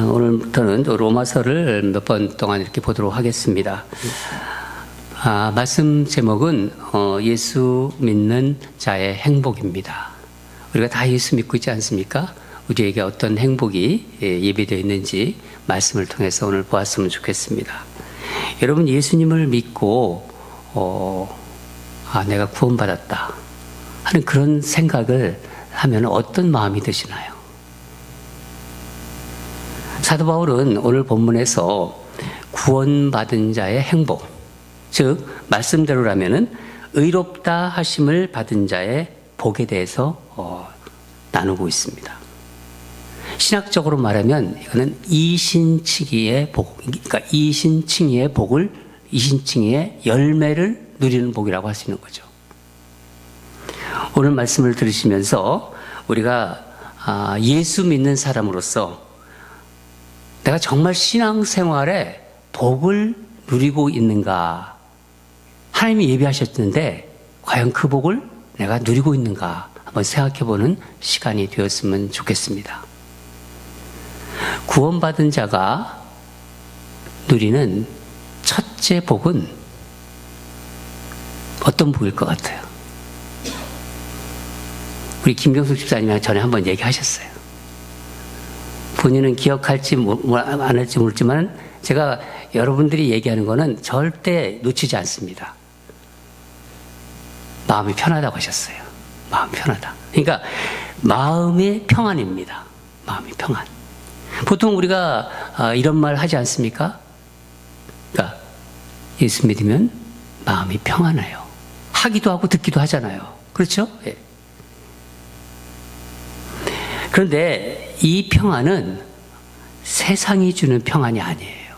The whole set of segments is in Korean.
오늘부터는 로마서를 몇 번 동안 이렇게 보도록 하겠습니다. 말씀 제목은 예수 믿는 자의 행복입니다. 우리가 다 예수 믿고 있지 않습니까? 우리에게 어떤 행복이 예비되어 있는지 말씀을 통해서 오늘 보았으면 좋겠습니다. 여러분, 예수님을 믿고 내가 구원받았다 하는 그런 생각을 하면 어떤 마음이 드시나요? 사도 바울은 오늘 본문에서 구원받은 자의 행복, 즉 말씀대로라면은 의롭다 하심을 받은 자의 복에 대해서 나누고 있습니다. 신학적으로 말하면 이거는 이신칭의의 복, 그러니까 이신칭의의 복을, 이신칭의의 열매를 누리는 복이라고 할 수 있는 거죠. 오늘 말씀을 들으시면서 우리가 예수 믿는 사람으로서 내가 정말 신앙생활에 복을 누리고 있는가? 하나님이 예비하셨는데 과연 그 복을 내가 누리고 있는가? 한번 생각해보는 시간이 되었으면 좋겠습니다. 구원받은 자가 누리는 첫째 복은 어떤 복일 것 같아요? 우리 김경숙 집사님이랑 전에 한번 얘기하셨어요. 본인은 기억할지 안 할지 모르지만 제가 여러분들이 얘기하는 거는 절대 놓치지 않습니다. 마음이 편하다고 하셨어요. 마음이 편하다. 그러니까 마음의 평안입니다. 마음의 평안. 보통 우리가 이런 말 하지 않습니까? 그러니까 예수 믿으면 마음이 평안해요. 하기도 하고 듣기도 하잖아요. 그렇죠? 예. 그런데 이 평안은 세상이 주는 평안이 아니에요.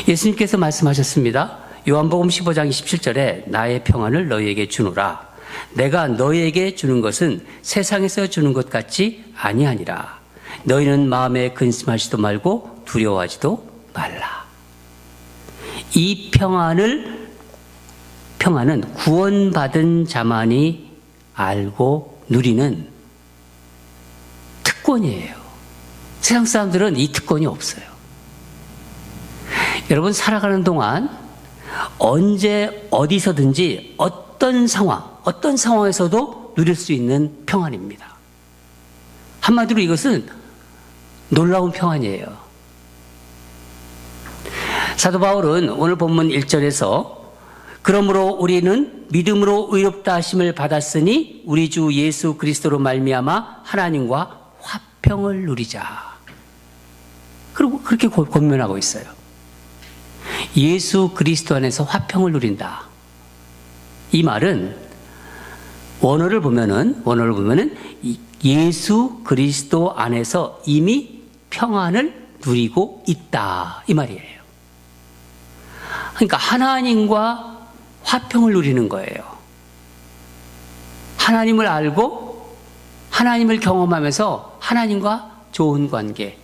예수님께서 말씀하셨습니다. 요한복음 15장 27절에 나의 평안을 너희에게 주노라. 내가 너희에게 주는 것은 세상에서 주는 것 같지 아니하니라. 너희는 마음에 근심하지도 말고 두려워하지도 말라. 이 평안은 구원받은 자만이 알고 누리는 특권이에요. 세상 사람들은 이 특권이 없어요. 여러분, 살아가는 동안 언제 어디서든지 어떤 상황에서도 누릴 수 있는 평안입니다. 한마디로 이것은 놀라운 평안이에요. 사도 바울은 오늘 본문 1절에서 그러므로 우리는 믿음으로 의롭다 하심을 받았으니 우리 주 예수 그리스도로 말미암아 하나님과 화평을 누리자. 그리고 그렇게 권면하고 있어요. 예수 그리스도 안에서 화평을 누린다. 이 말은 원어를 보면은 예수 그리스도 안에서 이미 평안을 누리고 있다. 이 말이에요. 그러니까 하나님과 화평을 누리는 거예요. 하나님을 알고 하나님을 경험하면서 하나님과 좋은 관계,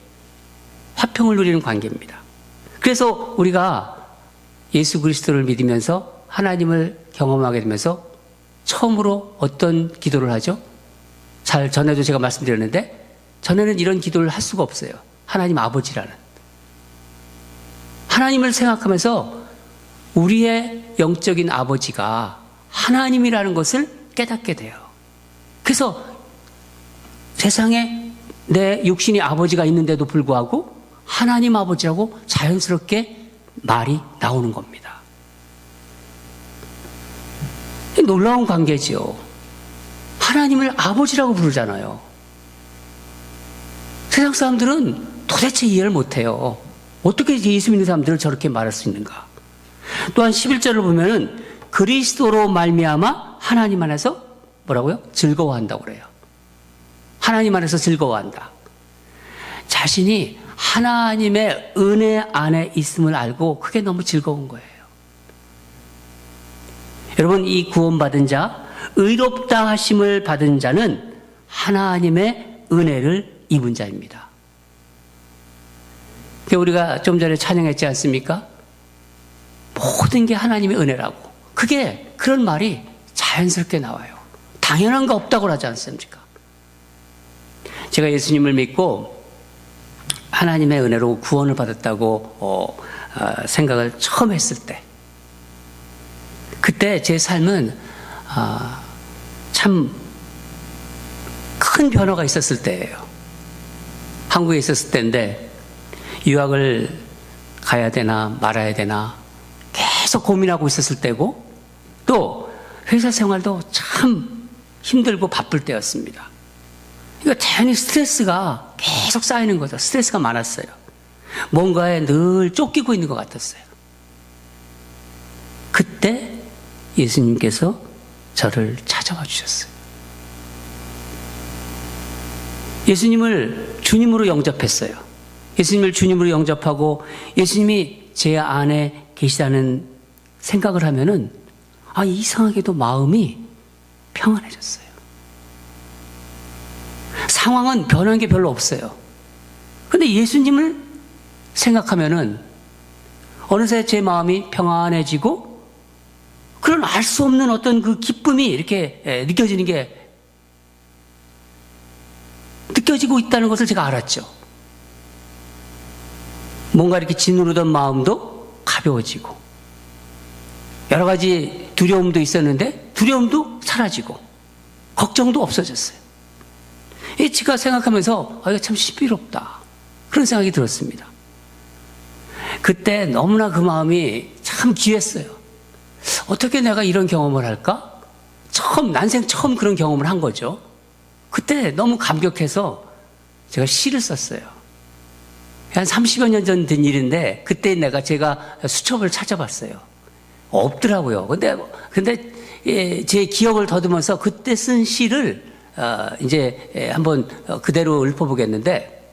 화평을 누리는 관계입니다. 그래서 우리가 예수 그리스도를 믿으면서 하나님을 경험하게 되면서 처음으로 어떤 기도를 하죠? 전에도 제가 말씀드렸는데 전에는 이런 기도를 할 수가 없어요. 하나님 아버지라는. 하나님을 생각하면서 우리의 영적인 아버지가 하나님이라는 것을 깨닫게 돼요. 그래서 세상에 내 육신이 아버지가 있는데도 불구하고 하나님 아버지라고 자연스럽게 말이 나오는 겁니다. 놀라운 관계지요. 하나님을 아버지라고 부르잖아요. 세상 사람들은 도대체 이해를 못해요. 어떻게 예수 믿는 사람들을 저렇게 말할 수 있는가? 또한 11절을 보면은 그리스도로 말미암아 하나님 안에서 뭐라고요? 즐거워한다고 그래요. 하나님 안에서 즐거워한다. 자신이 하나님의 은혜 안에 있음을 알고 그게 너무 즐거운 거예요. 여러분, 이 구원받은 자, 의롭다 하심을 받은 자는 하나님의 은혜를 입은 자입니다. 우리가 좀 전에 찬양했지 않습니까? 모든 게 하나님의 은혜라고. 그런 말이 자연스럽게 나와요. 당연한 거 없다고 하지 않습니까? 제가 예수님을 믿고 하나님의 은혜로 구원을 받았다고 생각을 처음 했을 때, 그때 제 삶은 참 큰 변화가 있었을 때예요. 한국에 있었을 때인데 유학을 가야 되나 말아야 되나 계속 고민하고 있었을 때고, 또 회사 생활도 참 힘들고 바쁠 때였습니다. 그러니까 자연히 스트레스가 계속 쌓이는 거죠. 스트레스가 많았어요. 뭔가에 늘 쫓기고 있는 것 같았어요. 그때 예수님께서 저를 찾아와 주셨어요. 예수님을 주님으로 영접했어요. 예수님을 주님으로 영접하고 예수님이 제 안에 계시다는 생각을 하면은 이상하게도 마음이 평안해졌어요. 상황은 변한 게 별로 없어요. 근데 예수님을 생각하면은 어느새 제 마음이 평안해지고 그런 알 수 없는 어떤 그 기쁨이 이렇게 느껴지고 있다는 것을 제가 알았죠. 뭔가 이렇게 짓누르던 마음도 가벼워지고 여러 가지 두려움도 있었는데 두려움도 사라지고 걱정도 없어졌어요. 제가 생각하면서 이거 참 신비롭다, 그런 생각이 들었습니다. 그때 너무나 그 마음이 참 귀했어요. 어떻게 내가 이런 경험을 할까? 난생 처음 그런 경험을 한 거죠. 그때 너무 감격해서 제가 시를 썼어요. 한 30여 년 전 된 일인데 그때 제가 수첩을 찾아봤어요. 없더라고요. 근데 제 기억을 더듬어서 그때 쓴 시를 이제 한번 그대로 읊어보겠는데,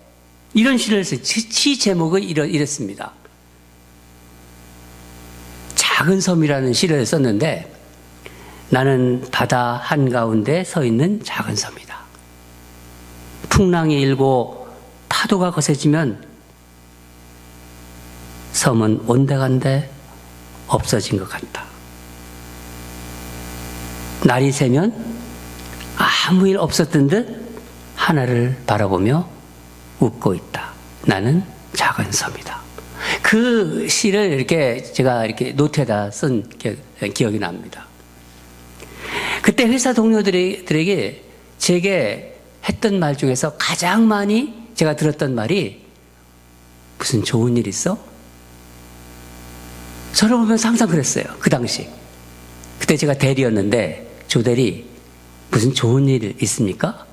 이런 시를 썼어요. 시 제목은 이랬습니다. 작은 섬이라는 시를 썼는데, 나는 바다 한가운데 서 있는 작은 섬이다. 풍랑이 일고 파도가 거세지면 섬은 온데간데 없어진 것 같다. 날이 새면 아무 일 없었던 듯 하늘을 바라보며 웃고 있다. 나는 작은 섬이다. 그 시를 제가 노트에다 쓴 기억이 납니다. 그때 회사 동료들에게 제게 했던 말 중에서 가장 많이 제가 들었던 말이, 무슨 좋은 일 있어? 저를 보면서 항상 그랬어요. 그 당시. 그때 제가 대리였는데, 조대리, 무슨 좋은 일 있습니까?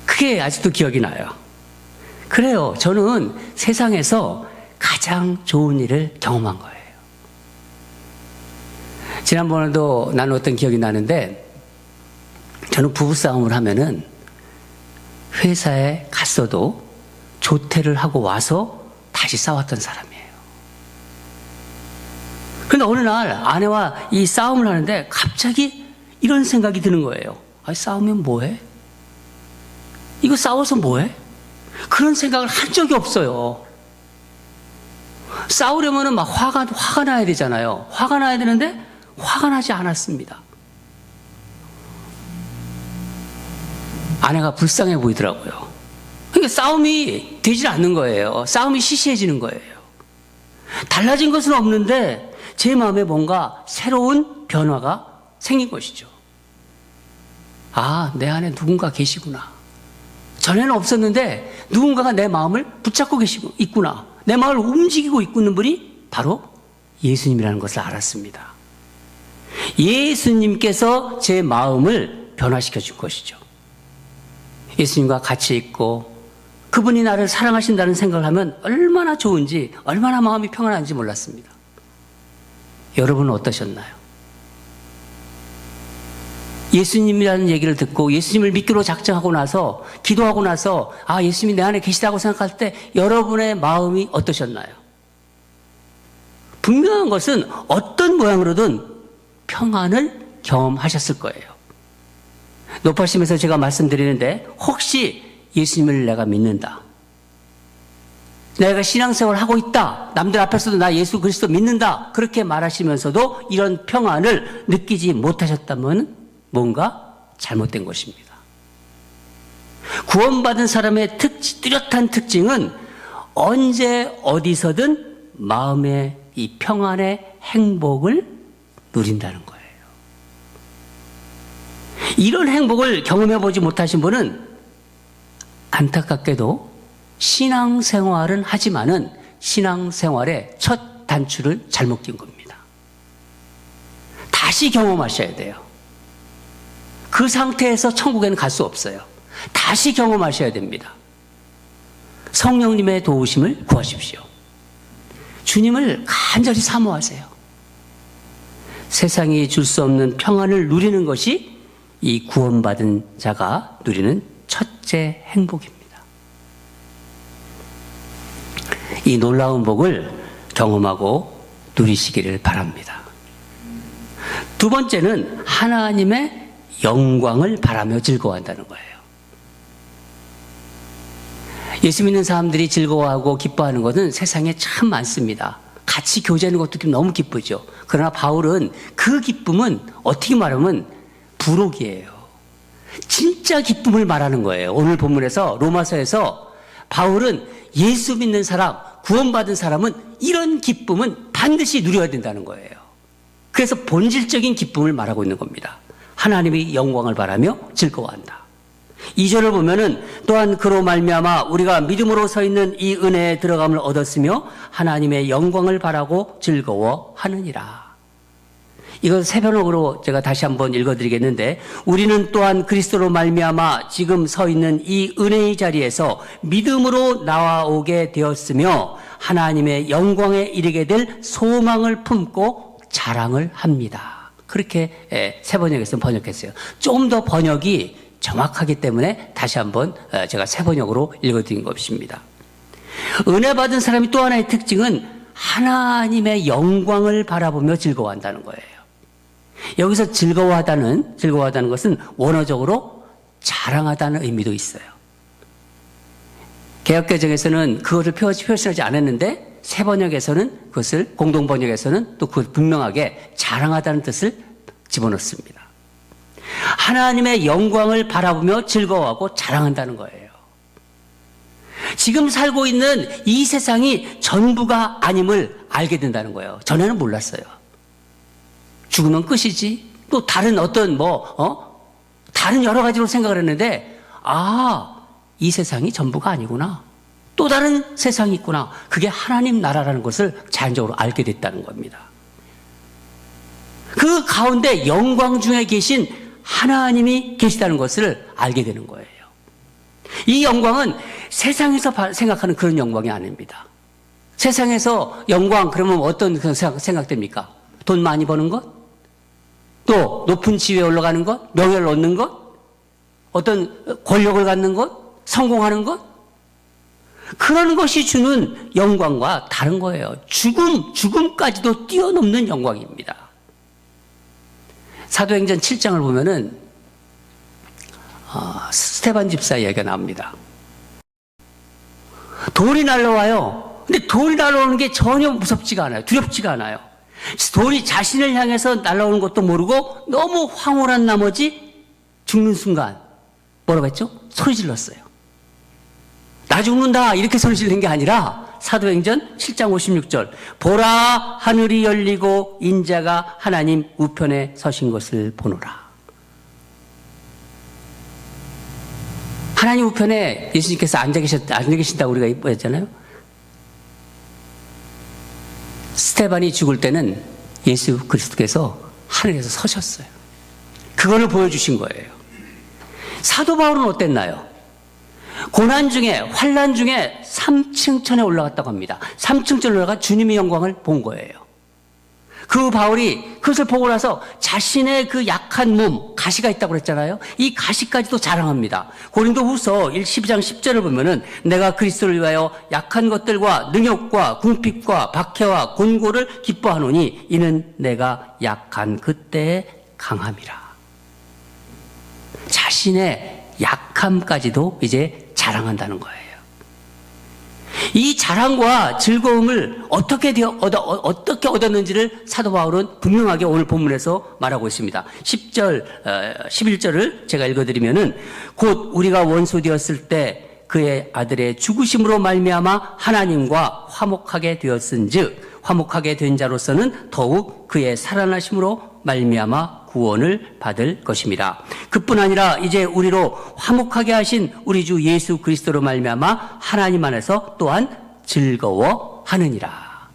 그게 아직도 기억이 나요. 그래요. 저는 세상에서 가장 좋은 일을 경험한 거예요. 지난번에도 나눴던 기억이 나는데, 저는 부부싸움을 하면은 회사에 갔어도 조퇴를 하고 와서 다시 싸웠던 사람이에요. 그런데 어느 날 아내와 이 싸움을 하는데 갑자기 이런 생각이 드는 거예요. 싸우면 뭐해? 이거 싸워서 뭐해? 그런 생각을 한 적이 없어요. 싸우려면은 막 화가 나야 되잖아요. 화가 나야 되는데 화가 나지 않았습니다. 아내가 불쌍해 보이더라고요. 그러니까 싸움이 되질 않는 거예요. 싸움이 시시해지는 거예요. 달라진 것은 없는데 제 마음에 뭔가 새로운 변화가 생긴 것이죠. 내 안에 누군가 계시구나. 전에는 없었는데 누군가가 내 마음을 붙잡고 계시고 있구나. 내 마음을 움직이고 있는 분이 바로 예수님이라는 것을 알았습니다. 예수님께서 제 마음을 변화시켜 준 것이죠. 예수님과 같이 있고 그분이 나를 사랑하신다는 생각을 하면 얼마나 좋은지, 얼마나 마음이 평안한지 몰랐습니다. 여러분은 어떠셨나요? 예수님이라는 얘기를 듣고 예수님을 믿기로 작정하고 나서, 기도하고 나서 예수님이 내 안에 계시다고 생각할 때 여러분의 마음이 어떠셨나요? 분명한 것은 어떤 모양으로든 평안을 경험하셨을 거예요. 높아심에서 제가 말씀드리는데, 혹시 예수님을 내가 믿는다, 내가 신앙생활을 하고 있다, 남들 앞에서도 나 예수 그리스도 믿는다, 그렇게 말하시면서도 이런 평안을 느끼지 못하셨다면 뭔가 잘못된 것입니다. 구원받은 사람의 뚜렷한 특징은 언제 어디서든 마음의 이 평안의 행복을 누린다는 거예요. 이런 행복을 경험해 보지 못하신 분은 안타깝게도 신앙생활은 하지만은 신앙생활의 첫 단추를 잘못 낀 겁니다. 다시 경험하셔야 돼요. 그 상태에서 천국에는 갈 수 없어요. 다시 경험하셔야 됩니다. 성령님의 도우심을 구하십시오. 주님을 간절히 사모하세요. 세상이 줄 수 없는 평안을 누리는 것이 이 구원받은 자가 누리는 첫째 행복입니다. 이 놀라운 복을 경험하고 누리시기를 바랍니다. 두 번째는 하나님의 영광을 바라며 즐거워한다는 거예요. 예수 믿는 사람들이 즐거워하고 기뻐하는 것은 세상에 참 많습니다. 같이 교제하는 것도 너무 기쁘죠. 그러나 바울은 그 기쁨은 어떻게 말하면 부록이에요. 진짜 기쁨을 말하는 거예요. 오늘 본문에서 로마서에서 바울은 예수 믿는 사람, 구원받은 사람은 이런 기쁨은 반드시 누려야 된다는 거예요. 그래서 본질적인 기쁨을 말하고 있는 겁니다. 하나님의 영광을 바라며 즐거워한다. 2절을 보면은 또한 그로 말미암아 우리가 믿음으로 서 있는 이 은혜에 들어감을 얻었으며 하나님의 영광을 바라고 즐거워하느니라. 이건 세 번역으로 제가 다시 한번 읽어드리겠는데, 우리는 또한 그리스도로 말미암아 지금 서 있는 이 은혜의 자리에서 믿음으로 나와오게 되었으며 하나님의 영광에 이르게 될 소망을 품고 자랑을 합니다. 그렇게 세 번역에서 번역했어요. 좀 더 번역이 정확하기 때문에 다시 한번 제가 세 번역으로 읽어드린 것입니다. 은혜 받은 사람이 또 하나의 특징은 하나님의 영광을 바라보며 즐거워한다는 거예요. 여기서 즐거워하다는 것은 원어적으로 자랑하다는 의미도 있어요. 개역개정에서는 그것을 표시하지 않았는데 새 번역에서는 그것을, 공동 번역에서는 또 그걸 분명하게 자랑하다는 뜻을 집어넣습니다. 하나님의 영광을 바라보며 즐거워하고 자랑한다는 거예요. 지금 살고 있는 이 세상이 전부가 아님을 알게 된다는 거예요. 전에는 몰랐어요. 죽으면 끝이지. 또 다른 어떤 다른 여러 가지로 생각을 했는데, 이 세상이 전부가 아니구나. 또 다른 세상이 있구나. 그게 하나님 나라라는 것을 자연적으로 알게 됐다는 겁니다. 그 가운데 영광 중에 계신 하나님이 계시다는 것을 알게 되는 거예요. 이 영광은 세상에서 생각하는 그런 영광이 아닙니다. 세상에서 영광 그러면 어떤 생각됩니까? 돈 많이 버는 것? 또 높은 지위에 올라가는 것? 명예를 얻는 것? 어떤 권력을 갖는 것? 성공하는 것? 그런 것이 주는 영광과 다른 거예요. 죽음까지도 뛰어넘는 영광입니다. 사도행전 7장을 보면은 스데반 집사 이야기가 나옵니다. 돌이 날라와요. 근데 돌이 날라오는 게 전혀 무섭지가 않아요. 두렵지가 않아요. 돌이 자신을 향해서 날라오는 것도 모르고 너무 황홀한 나머지 죽는 순간 뭐라고 했죠? 소리 질렀어요. 나 죽는다 이렇게 소리 지르는 게 아니라 사도행전 7장 56절 보라 하늘이 열리고 인자가 하나님 우편에 서신 것을 보노라. 하나님 우편에 예수님께서 앉아 계신다고 우리가 했잖아요. 스데반이 죽을 때는 예수 그리스도께서 하늘에서 서셨어요. 그거를 보여주신 거예요. 사도 바울은 어땠나요? 고난 중에, 환난 중에 3층천에 올라갔다고 합니다. 3층천에 올라가 주님의 영광을 본 거예요. 그 바울이 그것을 보고 나서 자신의 그 약한 몸, 가시가 있다고 그랬잖아요. 이 가시까지도 자랑합니다. 고린도후서 12장 10절을 보면은 내가 그리스도를 위하여 약한 것들과 능욕과 궁핍과 박해와 곤고를 기뻐하노니 이는 내가 약한 그때의 강함이라. 자신의 약함까지도 이제 자랑한다는 거예요. 이 자랑과 즐거움을 어떻게 얻었는지를 사도 바울은 분명하게 오늘 본문에서 말하고 있습니다. 10절, 11절을 제가 읽어드리면은 곧 우리가 원수 되었을 때 그의 아들의 죽으심으로 말미암아 하나님과 화목하게 되었은즉 화목하게 된 자로서는 더욱 그의 살아나심으로 말미암아 구원을 받을 것입니다. 그뿐 아니라 이제 우리로 화목하게 하신 우리 주 예수 그리스도로 말미암아 하나님 안에서 또한 즐거워하느니라.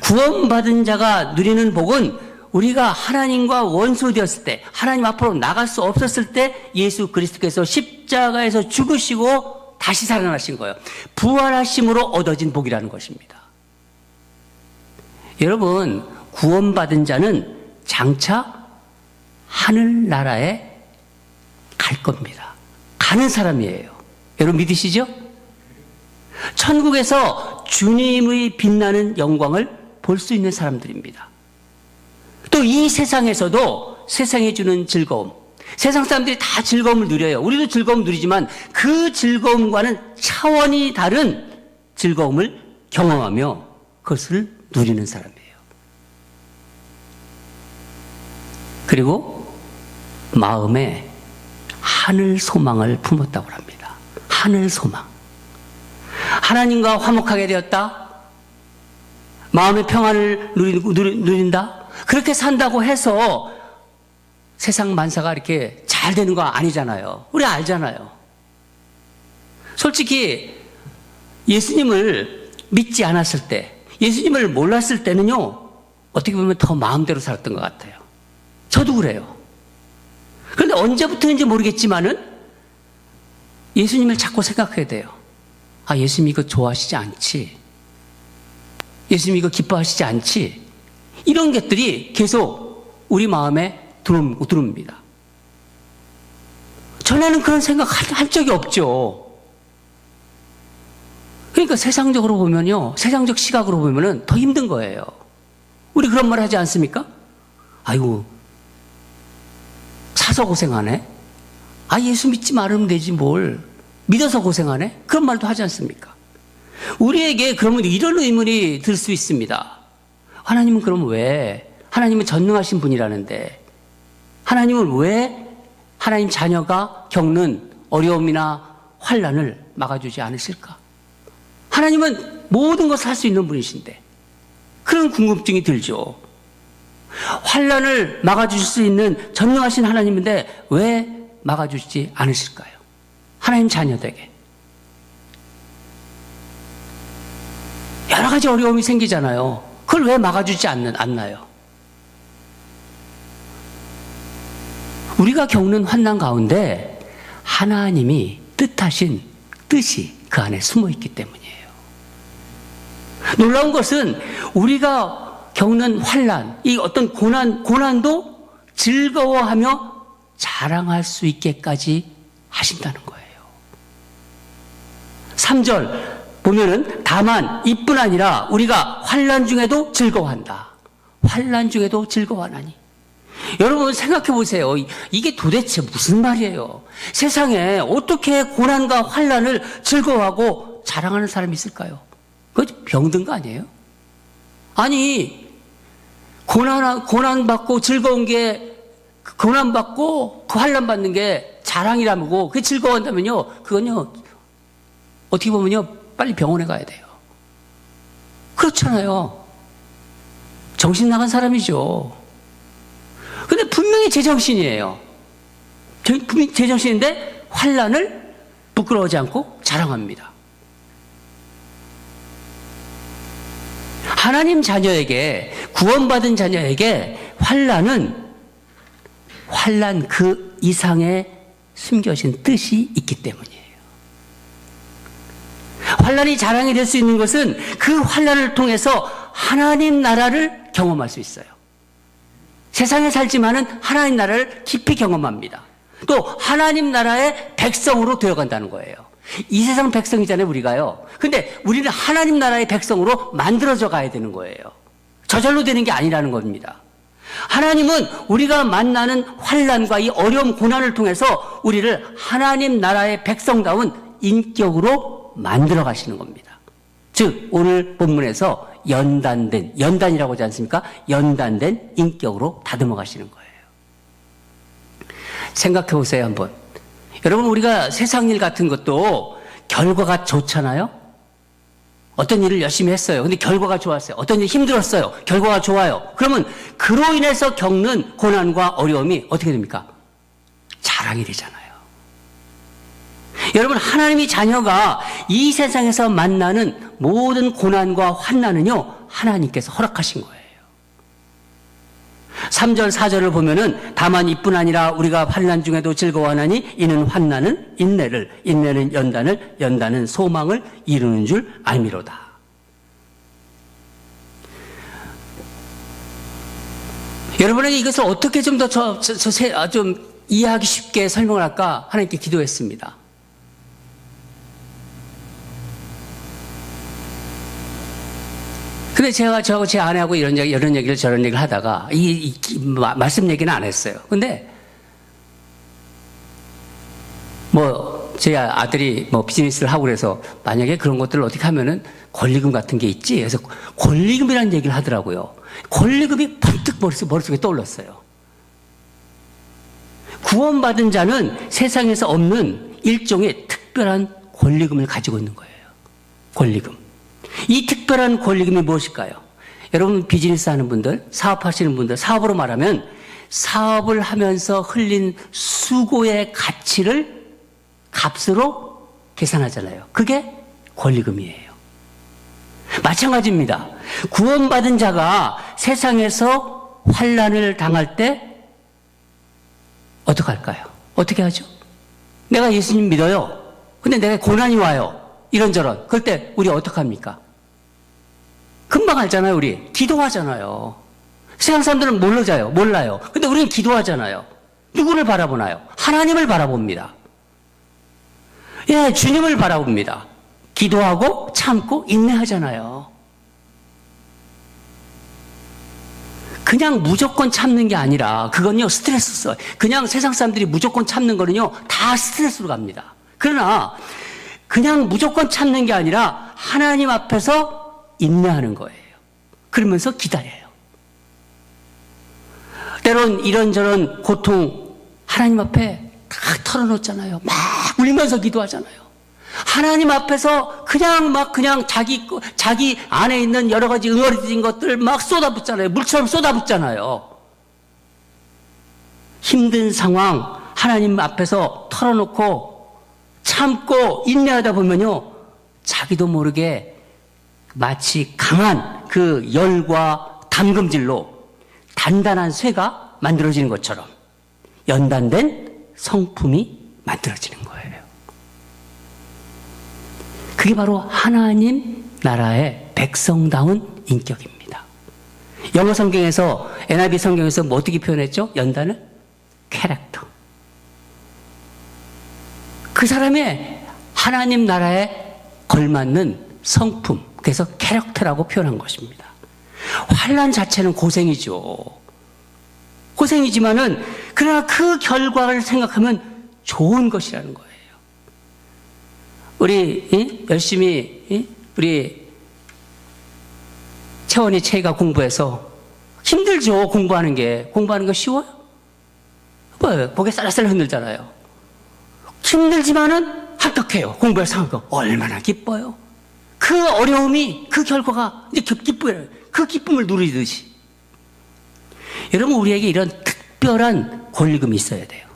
구원받은 자가 누리는 복은 우리가 하나님과 원수 되었을 때, 하나님 앞으로 나갈 수 없었을 때 예수 그리스도께서 십자가에서 죽으시고 다시 살아나신 거예요. 부활하심으로 얻어진 복이라는 것입니다. 여러분, 구원받은 자는 장차 하늘나라에 갈 겁니다. 가는 사람이에요. 여러분 믿으시죠? 천국에서 주님의 빛나는 영광을 볼 수 있는 사람들입니다. 또 이 세상에서도 세상이 주는 즐거움, 세상 사람들이 다 즐거움을 누려요. 우리도 즐거움을 누리지만 그 즐거움과는 차원이 다른 즐거움을 경험하며 그것을 누리는 사람이에요. 그리고 마음에 하늘 소망을 품었다고 합니다. 하늘 소망. 하나님과 화목하게 되었다. 마음의 평안을 누린다. 그렇게 산다고 해서 세상 만사가 이렇게 잘 되는 거 아니잖아요. 우리 알잖아요. 솔직히 예수님을 믿지 않았을 때, 예수님을 몰랐을 때는요, 어떻게 보면 더 마음대로 살았던 것 같아요. 저도 그래요. 그런데 언제부터인지 모르겠지만은 예수님을 자꾸 생각해야 돼요. 아, 예수님 이거 좋아하시지 않지? 예수님 이거 기뻐하시지 않지? 이런 것들이 계속 우리 마음에 들어옵니다. 전에는 그런 생각 한 적이 없죠. 그러니까 세상적으로 보면요, 세상적 시각으로 보면은 더 힘든 거예요. 우리 그런 말 하지 않습니까? 아이고, 사서 고생하네? 아, 예수 믿지 말으면 되지 뭘. 믿어서 고생하네? 그런 말도 하지 않습니까? 우리에게 그러면 이런 의문이 들 수 있습니다. 하나님은 그럼 왜, 하나님은 전능하신 분이라는데, 하나님은 왜 하나님 자녀가 겪는 어려움이나 환난을 막아주지 않으실까? 하나님은 모든 것을 할 수 있는 분이신데, 그런 궁금증이 들죠. 환난을 막아주실 수 있는 전능하신 하나님인데 왜 막아주지 않으실까요? 하나님 자녀에게 여러 가지 어려움이 생기잖아요. 그걸 왜 막아주지 않나요? 우리가 겪는 환난 가운데 하나님이 뜻하신 뜻이 그 안에 숨어 있기 때문이에요. 놀라운 것은 우리가 겪는 환난, 이 어떤 고난도 즐거워하며 자랑할 수 있게까지 하신다는 거예요. 3절 보면은 다만 이뿐 아니라 우리가 환난 중에도 즐거워한다. 환난 중에도 즐거워하나니. 여러분 생각해 보세요. 이게 도대체 무슨 말이에요? 세상에 어떻게 고난과 환난을 즐거워하고 자랑하는 사람이 있을까요? 그거 병든 거 아니에요? 아니, 고난받고 즐거운 게, 고난받고 그 환난받는 게 자랑이라고, 그게 즐거워한다면요, 그건요, 어떻게 보면요, 빨리 병원에 가야 돼요. 그렇잖아요. 정신 나간 사람이죠. 근데 분명히 제정신이에요. 분명히 제정신인데 환난을 부끄러워하지 않고 자랑합니다. 하나님 자녀에게, 구원받은 자녀에게 환난 그 이상의 숨겨진 뜻이 있기 때문이에요. 환난이 자랑이 될 수 있는 것은 그 환난을 통해서 하나님 나라를 경험할 수 있어요. 세상에 살지만은 하나님 나라를 깊이 경험합니다. 또 하나님 나라의 백성으로 되어간다는 거예요. 이 세상 백성이잖아요, 우리가요. 근데 우리는 하나님 나라의 백성으로 만들어져 가야 되는 거예요. 저절로 되는 게 아니라는 겁니다. 하나님은 우리가 만나는 환난과 이 어려움, 고난을 통해서 우리를 하나님 나라의 백성다운 인격으로 만들어 가시는 겁니다. 즉 오늘 본문에서 연단이라고 하지 않습니까? 연단된 인격으로 다듬어 가시는 거예요. 생각해 보세요 한번. 여러분 우리가 세상 일 같은 것도 결과가 좋잖아요. 어떤 일을 열심히 했어요. 근데 결과가 좋았어요. 어떤 일이 힘들었어요. 결과가 좋아요. 그러면 그로 인해서 겪는 고난과 어려움이 어떻게 됩니까? 자랑이 되잖아요. 여러분 하나님의 자녀가 이 세상에서 만나는 모든 고난과 환난은요 하나님께서 허락하신 거예요. 3절 4절을 보면은 다만 이뿐 아니라 우리가 환난 중에도 즐거워하나니 이는 환난은 인내를, 인내는 연단을, 연단은 소망을 이루는 줄 알미로다. 여러분에게 이것을 어떻게 좀 더 좀 이해하기 쉽게 설명을 할까 하나님께 기도했습니다. 근데 제가 제 아내하고 이런 얘기를 저런 얘기를 하다가 말씀 얘기는 안 했어요. 근데 제 아들이 비즈니스를 하고 그래서 만약에 그런 것들을 어떻게 하면은 권리금 같은 게 있지. 그래서 권리금이라는 얘기를 하더라고요. 권리금이 번뜩 머릿속에 떠올랐어요. 구원받은 자는 세상에서 없는 일종의 특별한 권리금을 가지고 있는 거예요. 권리금. 이 특별한 권리금이 무엇일까요? 여러분 비즈니스 하는 분들, 사업하시는 분들, 사업으로 말하면 사업을 하면서 흘린 수고의 값으로 계산하잖아요. 그게 권리금이에요. 마찬가지입니다. 구원받은 자가 세상에서 환난을 당할 때 어떡할까요? 어떻게 하죠? 내가 예수님 믿어요. 근데 내가 고난이 와요. 이런저런. 그럴 때 우리 어떡합니까? 금방 알잖아요, 우리. 기도하잖아요. 세상 사람들은 몰라요. 근데 우리는 기도하잖아요. 누구를 바라보나요? 하나님을 바라봅니다. 예, 주님을 바라봅니다. 기도하고 참고 인내하잖아요. 그냥 무조건 참는 게 아니라 그건요 스트레스죠. 그냥 세상 사람들이 무조건 참는 거는요 다 스트레스로 갑니다. 그러나 그냥 무조건 참는 게 아니라 하나님 앞에서 인내하는 거예요. 그러면서 기다려요. 때론 이런저런 고통 하나님 앞에 다 털어놓잖아요. 막 울면서 기도하잖아요. 하나님 앞에서 그냥 자기 안에 있는 여러 가지 응어리진 것들 막 쏟아붓잖아요. 물처럼 쏟아붓잖아요. 힘든 상황 하나님 앞에서 털어놓고 참고 인내하다 보면요. 자기도 모르게 마치 강한 그 열과 담금질로 단단한 쇠가 만들어지는 것처럼 연단된 성품이 만들어지는 거예요. 그게 바로 하나님 나라의 백성다운 인격입니다. 영어 성경에서 NIV 성경에서 뭐 어떻게 표현했죠? 연단을? 캐릭터. 그 사람의 하나님 나라에 걸맞는 성품, 그래서 캐릭터라고 표현한 것입니다. 환난 자체는 고생이죠. 고생이지만은 그러나 그 결과를 생각하면 좋은 것이라는 거예요. 우리 열심히 우리 채이가 공부해서 힘들죠. 공부하는 거 쉬워요? 고개 살살살 흔들잖아요. 힘들지만은 합격해요. 공부해서 합격. 얼마나 기뻐요. 그 어려움이 그 결과가 이제 기뻐요. 그 기쁨을 누리듯이. 여러분 우리에게 이런 특별한 권리금이 있어야 돼요.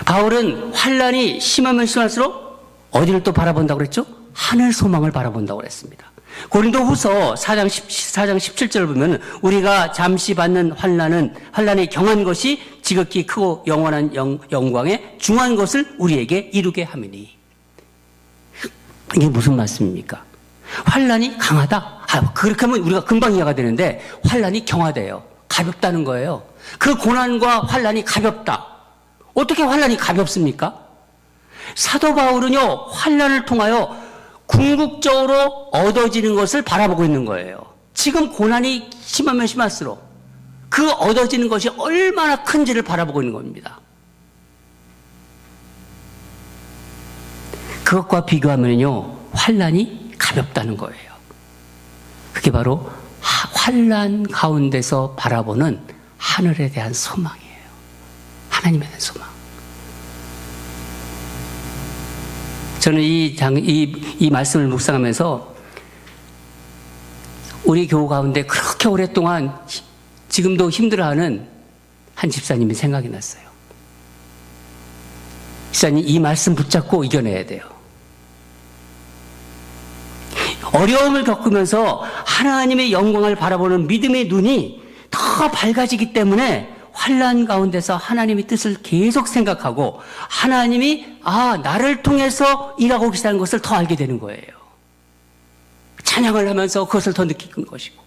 바울은 환난이 심하면 심할수록 어디를 또 바라본다고 그랬죠? 하늘 소망을 바라본다고 그랬습니다. 고린도후서 4장 17절을 보면 우리가 잠시 받는 환난이 경한 것이 지극히 크고 영원한 영광에 중한 것을 우리에게 이루게 함이니. 이게 무슨 말씀입니까? 환난이 강하다? 그렇게 하면 우리가 금방 이해가 되는데 환난이 경하대요. 가볍다는 거예요. 그 고난과 환난이 가볍다. 어떻게 환난이 가볍습니까? 사도 바울은요, 환난을 통하여 궁극적으로 얻어지는 것을 바라보고 있는 거예요. 지금 고난이 심하면 심할수록 그 얻어지는 것이 얼마나 큰지를 바라보고 있는 겁니다. 그것과 비교하면요, 환난이 가볍다는 거예요. 그게 바로 환난 가운데서 바라보는 하늘에 대한 소망이에요. 하나님에 대한 소망. 저는 이 말씀을 묵상하면서 우리 교우 가운데 그렇게 오랫동안 지금도 힘들어하는 한 집사님이 생각이 났어요. 집사님, 이 말씀 붙잡고 이겨내야 돼요. 어려움을 겪으면서 하나님의 영광을 바라보는 믿음의 눈이 더 밝아지기 때문에 환난 가운데서 하나님의 뜻을 계속 생각하고 하나님이 나를 통해서 일하고 계시다는 것을 더 알게 되는 거예요. 찬양을 하면서 그것을 더 느끼는 것이고.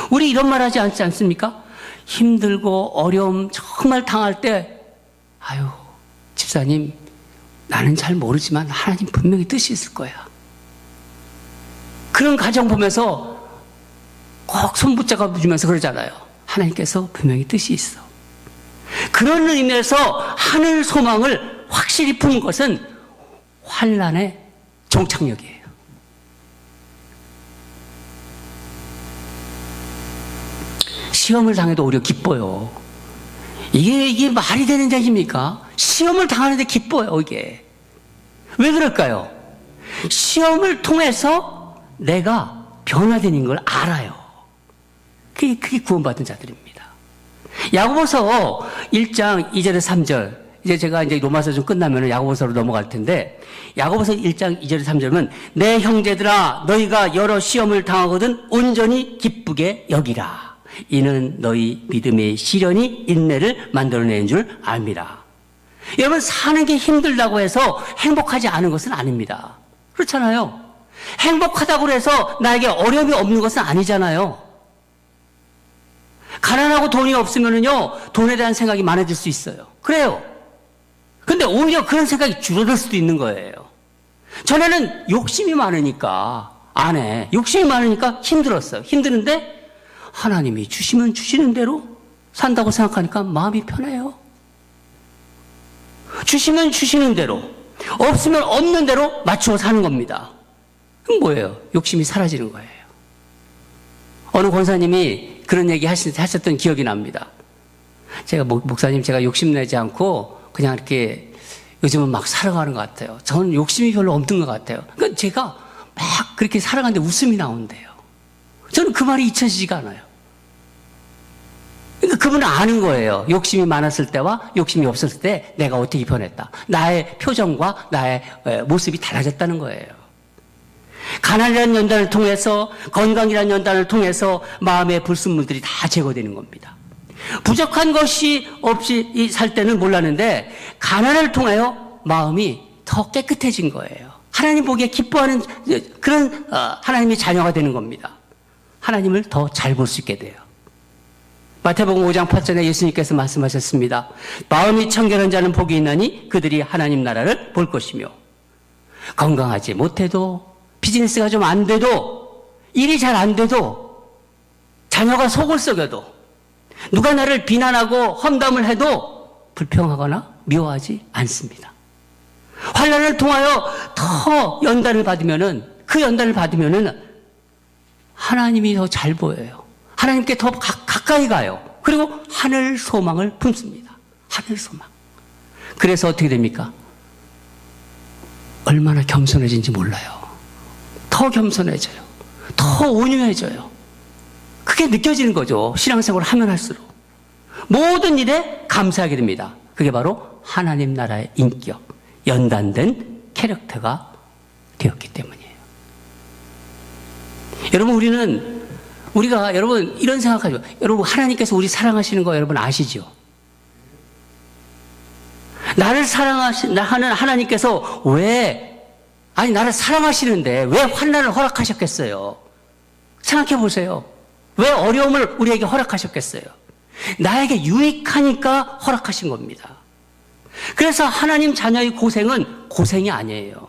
우리 이런 말 하지 않지 않습니까? 힘들고 어려움 정말 당할 때 집사님, 나는 잘 모르지만 하나님 분명히 뜻이 있을 거야. 그런 가정 보면서 꼭 손 붙잡아 주면서 그러잖아요. 하나님께서 분명히 뜻이 있어. 그런 의미에서 하늘 소망을 확실히 푸는 것은 환난의 종착역이에요. 시험을 당해도 오히려 기뻐요. 이게 말이 되는 얘기입니까? 시험을 당하는데 기뻐요, 이게. 왜 그럴까요? 시험을 통해서 내가 변화되는 걸 알아요. 그게 구원받은 자들입니다. 야고보서 1장 2절에 3절. 이제 제가 로마서 좀 끝나면 야고보서로 넘어갈 텐데, 야고보서 1장 2절에 3절은 내 형제들아, 너희가 여러 시험을 당하거든 온전히 기쁘게 여기라. 이는 너희 믿음의 시련이 인내를 만들어내는 줄 압니다. 여러분, 사는 게 힘들다고 해서 행복하지 않은 것은 아닙니다. 그렇잖아요. 행복하다고 해서 나에게 어려움이 없는 것은 아니잖아요. 가난하고 돈이 없으면요, 돈에 대한 생각이 많아질 수 있어요. 그래요. 근데 오히려 그런 생각이 줄어들 수도 있는 거예요. 전에는 욕심이 많으니까, 욕심이 많으니까 힘들었어요. 힘드는데 하나님이 주시면 주시는 대로 산다고 생각하니까 마음이 편해요. 주시면 주시는 대로, 없으면 없는 대로 맞추어 사는 겁니다. 그럼 뭐예요? 욕심이 사라지는 거예요. 어느 권사님이 그런 얘기 하셨던 기억이 납니다. 제가, 목사님, 제가 욕심내지 않고 그냥 이렇게 요즘은 막 살아가는 것 같아요. 저는 욕심이 별로 없는 것 같아요. 그러니까 제가 막 그렇게 살아가는데 웃음이 나온대요. 저는 그 말이 잊혀지지가 않아요. 그러니까 그분은 아는 거예요. 욕심이 많았을 때와 욕심이 없었을 때 내가 어떻게 변했다. 나의 표정과 나의 모습이 달라졌다는 거예요. 가난이라는 연단을 통해서, 건강이라는 연단을 통해서 마음의 불순물들이 다 제거되는 겁니다. 부족한 것이 없이 살 때는 몰랐는데 가난을 통하여 마음이 더 깨끗해진 거예요. 하나님 보기에 기뻐하는 그런 하나님의 자녀가 되는 겁니다. 하나님을 더 잘 볼 수 있게 돼요. 마태복음 5장 8절에 예수님께서 말씀하셨습니다. 마음이 청결한 자는 복이 있나니 그들이 하나님 나라를 볼 것이며, 건강하지 못해도, 비즈니스가 좀 안 돼도, 일이 잘 안 돼도, 자녀가 속을 썩여도, 누가 나를 비난하고 험담을 해도 불평하거나 미워하지 않습니다. 환난을 통하여 더 연단을 받으면은, 그 연단을 받으면은 하나님이 더 잘 보여요. 하나님께 더 가까이 가요. 그리고 하늘 소망을 품습니다. 하늘 소망. 그래서 어떻게 됩니까? 얼마나 겸손해진지 몰라요. 더 겸손해져요. 더 온유해져요. 그게 느껴지는 거죠. 신앙생활을 하면 할수록. 모든 일에 감사하게 됩니다. 그게 바로 하나님 나라의 인격, 연단된 캐릭터가 되었기 때문이에요. 여러분, 여러분 이런 생각하죠. 여러분, 하나님께서 우리 사랑하시는 거 여러분 아시죠? 나를 사랑하는 하나님께서 나를 사랑하시는데 왜 환난을 허락하셨겠어요? 생각해 보세요. 왜 어려움을 우리에게 허락하셨겠어요? 나에게 유익하니까 허락하신 겁니다. 그래서 하나님 자녀의 고생은 고생이 아니에요.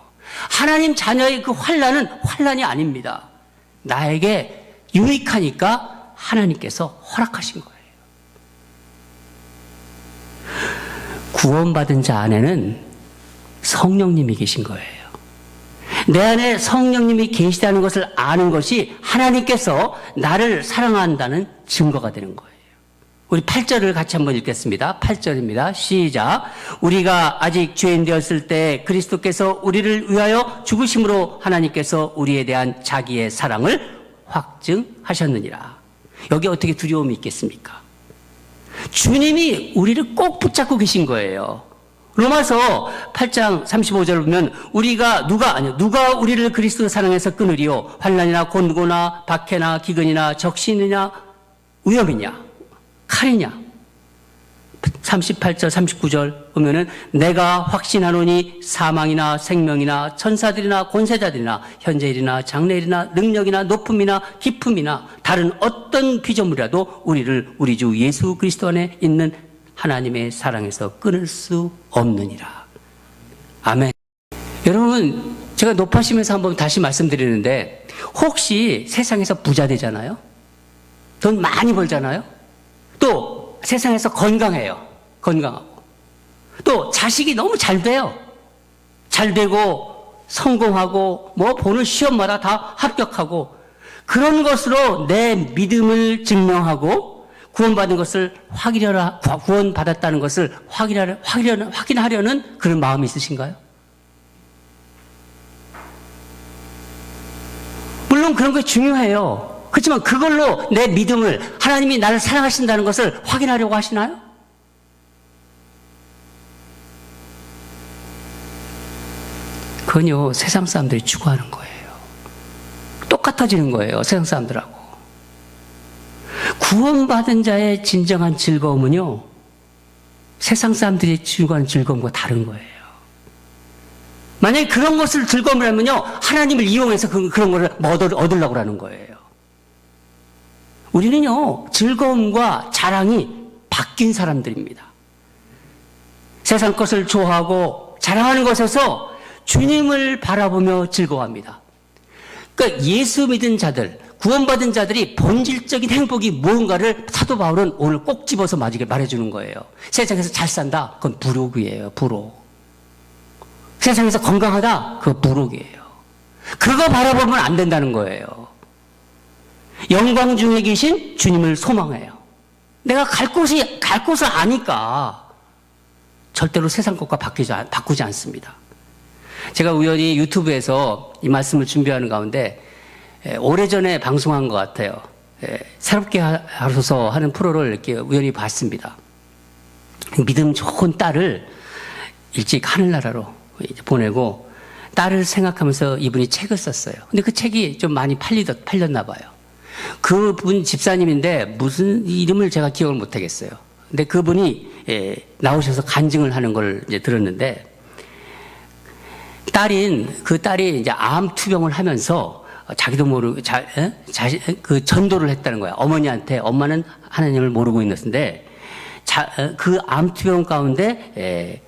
하나님 자녀의 그 환난은 환난이 아닙니다. 나에게 유익하니까 하나님께서 허락하신 거예요. 구원받은 자 안에는 성령님이 계신 거예요. 내 안에 성령님이 계시다는 것을 아는 것이 하나님께서 나를 사랑한다는 증거가 되는 거예요. 우리 8절을 같이 한번 읽겠습니다. 8절입니다. 시작. 우리가 아직 죄인 되었을 때 그리스도께서 우리를 위하여 죽으심으로 하나님께서 우리에 대한 자기의 사랑을 확증하셨느니라. 여기 어떻게 두려움이 있겠습니까? 주님이 우리를 꼭 붙잡고 계신 거예요. 로마서 8장 35절을 보면 누가 우리를 그리스도 사랑해서 끊으리요? 환난이나 곤고나 박해나 기근이나 적신이냐 위험이냐 칼이냐. 38절 39절 보면은 내가 확신하노니 사망이나 생명이나 천사들이나 권세자들이나 현재일이나 장래일이나 능력이나 높음이나 깊음이나 다른 어떤 피조물이라도 우리를 우리 주 예수 그리스도 안에 있는 하나님의 사랑에서 끊을 수 없느니라. 아멘. 여러분, 제가 높아지면서 한번 다시 말씀드리는데 혹시 세상에서 부자 되잖아요? 돈 많이 벌잖아요? 또 세상에서 건강하고 또 자식이 너무 잘 돼요. 잘 되고 성공하고 뭐 보는 시험마다 다 합격하고 그런 것으로 내 믿음을 증명하고 구원받은 것을 구원받았다는 것을 확인하려는 그런 마음이 있으신가요? 물론 그런 게 중요해요. 그렇지만 그걸로 내 믿음을 하나님이 나를 사랑하신다는 것을 확인하려고 하시나요? 그건요, 세상 사람들이 추구하는 거예요. 똑같아지는 거예요, 세상 사람들하고. 구원받은 자의 진정한 즐거움은요, 세상 사람들이 추구하는 즐거움과 다른 거예요. 만약에 그런 것을 즐거움이라면요, 하나님을 이용해서 그런 것을 얻으려고 하는 거예요. 우리는요, 즐거움과 자랑이 바뀐 사람들입니다. 세상 것을 좋아하고 자랑하는 것에서 주님을 바라보며 즐거워합니다. 그러니까 예수 믿은 자들, 구원받은 자들이 본질적인 행복이 무언가를 사도 바울은 오늘 꼭 집어서 말해주는 거예요. 세상에서 잘 산다? 그건 부록이에요, 부록. 세상에서 건강하다? 그거 부록이에요. 그거 바라보면 안 된다는 거예요. 영광 중에 계신 주님을 소망해요. 내가 갈 곳을 아니까 절대로 세상 것과 바꾸지 않습니다. 제가 우연히 유튜브에서 이 말씀을 준비하는 가운데 오래전에 방송한 것 같아요. 새롭게 하소서 하는 프로를 이렇게 우연히 봤습니다. 믿음 좋은 딸을 일찍 하늘나라로 보내고 딸을 생각하면서 이분이 책을 썼어요. 근데 그 책이 좀 많이 팔렸나 봐요. 그분 집사님인데 무슨 이름을 제가 기억을 못 하겠어요. 근데 그분이 나오셔서 간증을 하는 걸 이제 들었는데 그 딸이 이제 암 투병을 하면서 자기도 모르고 그 전도를 했다는 거야. 어머니한테. 엄마는 하나님을 모르고 있었는데 그 암 투병 가운데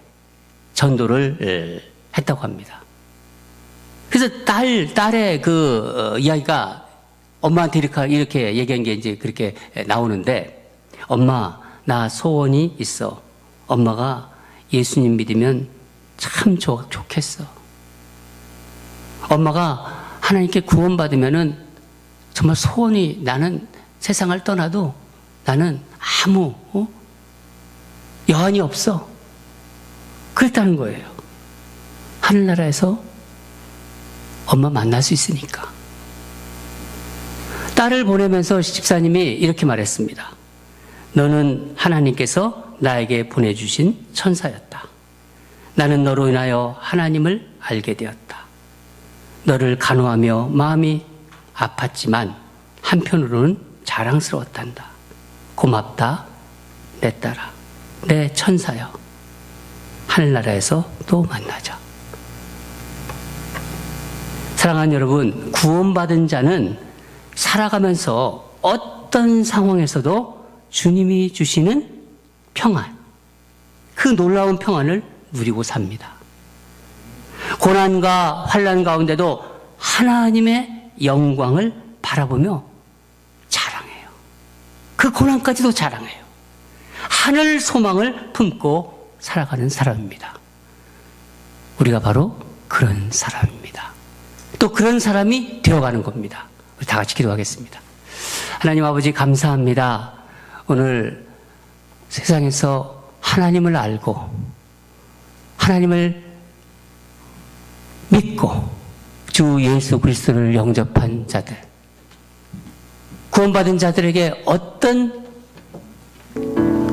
전도를 했다고 합니다. 그래서 딸의 그 이야기가 엄마한테 이렇게 얘기한 게 이제 그렇게 나오는데, 엄마, 나 소원이 있어. 엄마가 예수님 믿으면 참 좋겠어. 엄마가 하나님께 구원받으면은 정말 소원이, 나는 세상을 떠나도 나는 아무 여한이 없어. 그랬다는 거예요. 하늘나라에서 엄마 만날 수 있으니까. 딸을 보내면서 집사님이 이렇게 말했습니다. 너는 하나님께서 나에게 보내주신 천사였다. 나는 너로 인하여 하나님을 알게 되었다. 너를 간호하며 마음이 아팠지만 한편으로는 자랑스러웠단다. 고맙다, 내 딸아, 내 천사여. 하늘나라에서 또 만나자. 사랑하는 여러분, 구원받은 자는 살아가면서 어떤 상황에서도 주님이 주시는 평안, 그 놀라운 평안을 누리고 삽니다. 고난과 환난 가운데도 하나님의 영광을 바라보며 자랑해요. 그 고난까지도 자랑해요. 하늘 소망을 품고 살아가는 사람입니다. 우리가 바로 그런 사람입니다. 또 그런 사람이 되어가는 겁니다. 우리 다 같이 기도하겠습니다. 하나님 아버지 감사합니다. 오늘 세상에서 하나님을 알고 하나님을 믿고 주 예수 그리스도를 영접한 자들, 구원받은 자들에게 어떤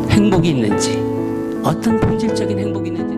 행복이 있는지, 어떤 본질적인 행복이 있는지